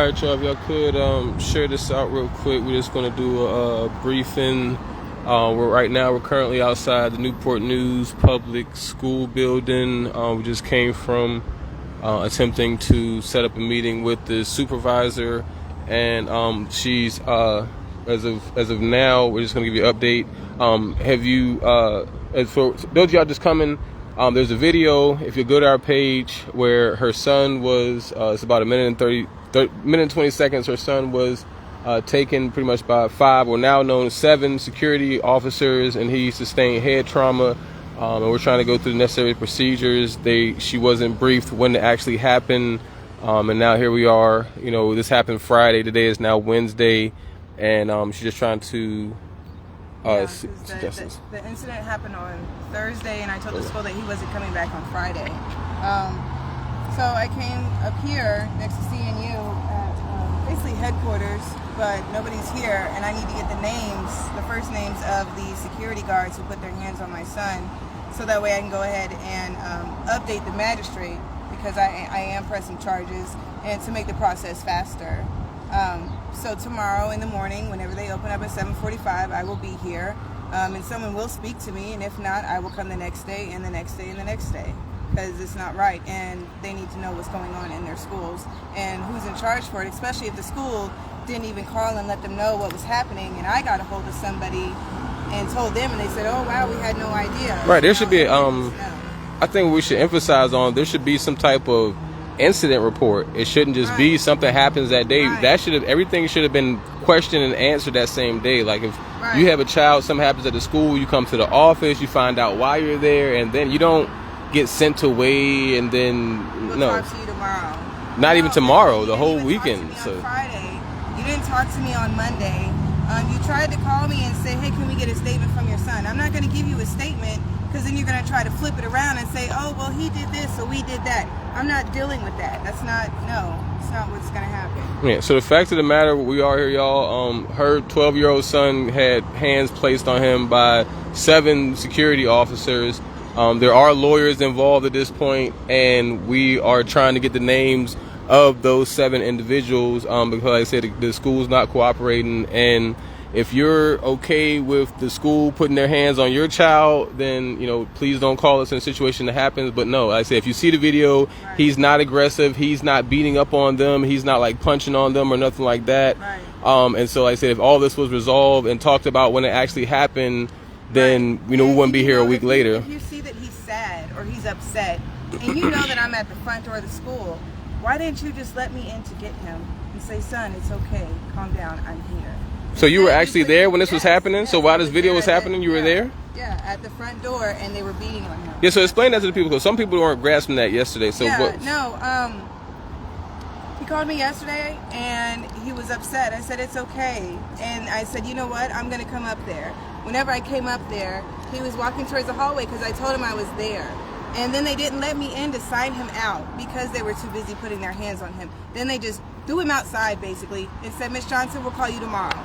right, y'all, if y'all could share this out real quick. We're just going to do a briefing. Right now we're currently outside the Newport News Public School building. We just came from attempting to set up a meeting with the supervisor, and she's as of now, we're just going to give you an update. Have you, as for those of y'all just coming, there's a video, if you go to our page, where her son was, it's about a minute and 20 seconds, her son was taken pretty much by 5, or now known as 7 security officers, and he sustained head trauma. And we're trying to go through the necessary procedures. She wasn't briefed when it actually happened, and now here we are. You know, this happened Friday. Today is now Wednesday, and she's just trying to. The incident happened on Thursday, and I told the school that he wasn't coming back on Friday. So I came up here next to CNU at basically headquarters, but nobody's here, and I need to get the first names of the security guards who put their hands on my son, so that way I can go ahead and update the magistrate, because I am pressing charges, and to make the process faster. So tomorrow in the morning, whenever they open up at 7:45, I will be here, and someone will speak to me, and if not, I will come the next day, and the next day, and the next day, because it's not right, and they need to know what's going on in their schools, and who's in charge for it, especially if the school didn't even call and let them know what was happening, and I got a hold of somebody and told them, and they said, oh wow, we had no idea. Right, there should be, I think we should emphasize on, there should be some type of incident report. It shouldn't just be something happens that day. Everything should have been questioned and answered that same day. Like if you have a child, something happens at the school, you come to the office, you find out why you're there, and then you don't get sent away, and then we'll talk to you tomorrow. Not even tomorrow, the whole weekend. So Friday, you didn't talk to me on Monday. You tried to call me and say, hey, can we get a statement from your son? I'm not going to give you a statement, because then you're going to try to flip it around and say, oh, well, he did this, so we did that. I'm not dealing with that. It's not what's going to happen. Yeah, so the fact of the matter, we are here, y'all. Her 12-year-old son had hands placed on him by 7 security officers. There are lawyers involved at this point, and we are trying to get the names of those 7 individuals, because like I said, the school's not cooperating, and if you're okay with the school putting their hands on your child, then, you know, please don't call us in a situation that happens. But no, like I say, if you see the video, he's not aggressive, he's not beating up on them, he's not like punching on them or nothing like that. And so like I said, if all this was resolved and talked about when it actually happened, then we wouldn't be here a week later. If you see that he's sad or he's upset, and you know that I'm at the front door of the school, why didn't you just let me in to get him and say, son, it's okay, calm down, I'm here. So you were actually there when this was happening? Yes, so while this video was happening, you were there? Yeah, at the front door, and they were beating on him. Yeah, so explain that to the people, because some people weren't grasping that yesterday. So he called me yesterday, and he was upset. I said, it's okay. And I said, you know what, I'm going to come up there. Whenever I came up there, he was walking towards the hallway, because I told him I was there. And then they didn't let me in to sign him out, because they were too busy putting their hands on him. Then they just threw him outside, basically, and said, Miss Johnson, we'll call you tomorrow.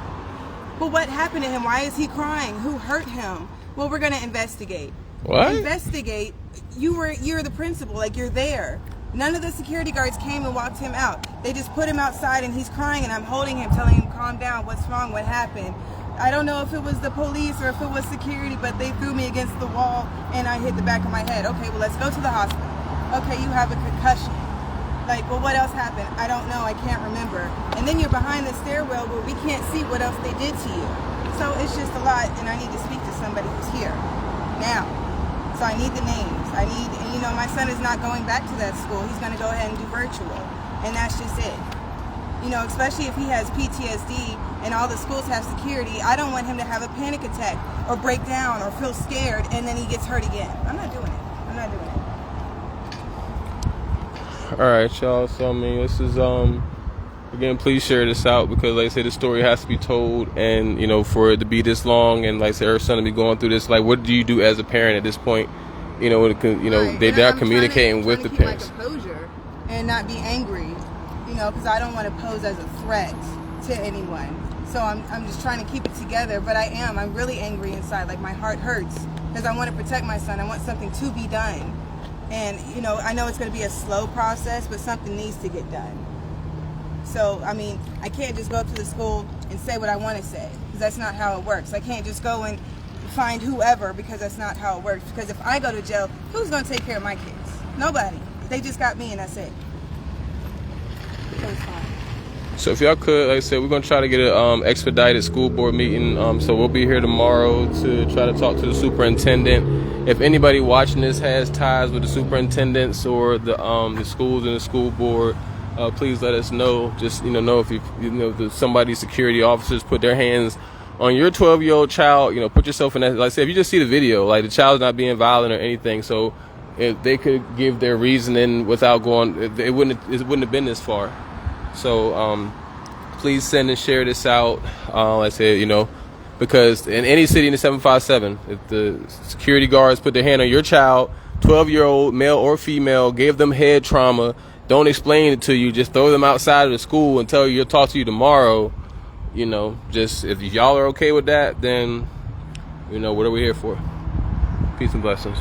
Well, what happened to him? Why is he crying? Who hurt him? Well, we're going to investigate. What? Investigate? You're the principal, like you're there. None of the security guards came and walked him out. They just put him outside, and he's crying, and I'm holding him, telling him, calm down, what's wrong, what happened? I don't know if it was the police or if it was security, but they threw me against the wall, and I hit the back of my head. Okay, well, let's go to the hospital. Okay, you have a concussion. Like, well, what else happened? I don't know, I can't remember. And then you're behind the stairwell where we can't see what else they did to you. So it's just a lot, and I need to speak to somebody who's here now. So I need the names. And you know, my son is not going back to that school. He's going to go ahead and do virtual, and that's just it. You know, especially if he has PTSD and all the schools have security, I don't want him to have a panic attack or break down or feel scared, and then he gets hurt again. I'm not doing it. I'm not doing it. All right, y'all. So I mean, this is again, please share this out, because like I said, the story has to be told, and you know, for it to be this long, and like I said, her son to be going through this, like, what do you do as a parent at this point? You know, they're not communicating with the parents. I'm trying to keep my composure and not be angry, you know, because I don't want to pose as a threat to anyone. So I'm just trying to keep it together, but I'm really angry inside. Like, my heart hurts, because I want to protect my son. I want something to be done. And, you know, I know it's going to be a slow process, but something needs to get done. So, I mean, I can't just go up to the school and say what I want to say, because that's not how it works. I can't just go and find whoever, because that's not how it works. Because if I go to jail, who's going to take care of my kids? Nobody. They just got me, and that's it. So it's fine. So if y'all could, like I said, we're going to try to get an expedited school board meeting. So we'll be here tomorrow to try to talk to the superintendent. If anybody watching this has ties with the superintendents or the schools and the school board, please let us know. Just, know if somebody's security officers put their hands on your 12-year-old child, put yourself in that. Like I said, if you just see the video, like the child's not being violent or anything, so if they could give their reasoning without going, it wouldn't have been this far. So please send and share this out. Like I said, because in any city in the 757, if the security guards put their hand on your child, 12-year-old, male or female, gave them head trauma, don't explain it to you, just throw them outside of the school and tell you you'll talk to you tomorrow, just if y'all are okay with that, then, what are we here for? Peace and blessings.